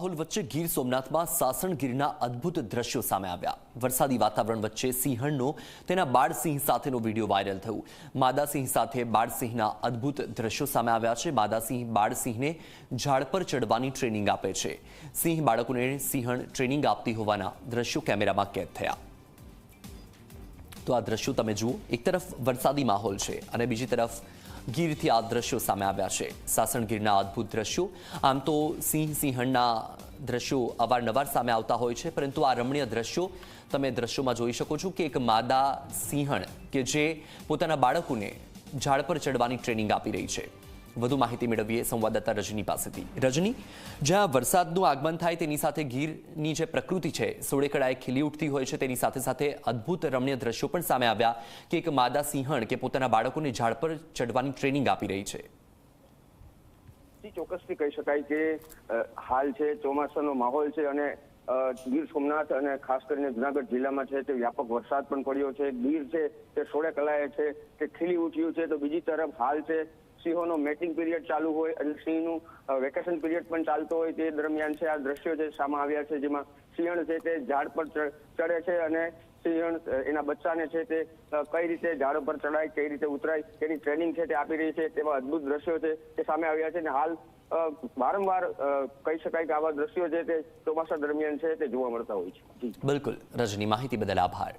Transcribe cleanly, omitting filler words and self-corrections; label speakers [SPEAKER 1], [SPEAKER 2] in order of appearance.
[SPEAKER 1] માહોલ વચ્ચે ગીર સોમનાથમાં સાસણગીરના અદ્ભુત દ્રશ્યો સામે આવ્યા। વરસાદી વાતાવરણ વચ્ચે સિંહણનો તેના બાળસિંહ સાથેનો વિડીયો વાયરલ થયો। માદાસિંહ સાથે બાળસિંહના અદ્ભુત દ્રશ્યો સામે આવ્યા છે। માદાસિંહ બાળસિંહને ઝાડ પર ચડવાની ટ્રેનિંગ આપે છે। સિંહ બાળકોને સિંહણ ટ્રેનિંગ આપતી હોવાના દ્રશ્યો કેમેરામાં કેદ થયા। તો આ દ્રશ્યો તમે જુઓ, એક તરફ વરસાદી માહોલ છે અને બીજી તરફ ગીરથી આ દ્રશ્યો સામે આવ્યા છે। સાસણગીરના અદ્ભુત દ્રશ્યો। આમ તો સિંહણના દ્રશ્યો અવારનવાર સામે આવતા હોય છે, પરંતુ આ રમણીય દ્રશ્યો તમે દ્રશ્યોમાં જોઈ શકો છો કે એક માદા સિંહણ કે જે પોતાના બાળકોને ઝાડ પર ચડવાની ટ્રેનિંગ આપી રહી છે। વધુ માહિતી મેળવીએ સંવાદદાતા રજની પાસેથી। રજની, જ્યાં વરસાદનું આગમન થાય તેની સાથે ગીરની જે પ્રકૃતિ છે સોળે કળાએ ખીલી ઉઠતી હોય છે, તેની સાથે સાથે અદ્ભુત રમણીય દ્રશ્યો પણ સામે આવ્યા કે એક માદા સિંહણ કે પોતાના બાળકોને ઝાડ પર ચડવાની ટ્રેનિંગ આપી રહી છે।
[SPEAKER 2] ચોક્કસથી કહી શકાય કે હાલ છે ચોમાસાનો માહોલ છે અને ગીર સોમનાથ અને ખાસ કરીને જુનાગઢ જિલ્લામાં છે તે વ્યાપક વરસાદ પણ પડ્યો છે। ગીર છે તે સોળે કળાએ છે તે ખીલી ઉઠ્યું છે, તો બીજી તરફ હાલ છે સિંહોનો મેટિંગ પીરિયડ ચાલુ હોય અને સિંહનું વેકેશન પીરિયડ પણ ચાલતો હોય, તે દરમિયાન છે આ દ્રશ્યો છે સામે આવ્યા છે, જેમાં સિંહણ છે તે ઝાડ પર ચડે છે અને સિંહણ એના બચ્ચાને છે તે કઈ રીતે ઝાડ પર ચડાય, કઈ રીતે ઉતરાય તેની ટ્રેનિંગ છે તે આપી રહી છે। તેવા અદ્ભુત દ્રશ્યો છે તે સામે આવ્યા છે અને હાલ વારંવાર કહી શકાય કે આવા દ્રશ્યો છે તે ચોમાસા દરમિયાન છે તે જોવા મળતા હોય છે।
[SPEAKER 1] બિલકુલ રજની, માહિતી બદલ આભાર।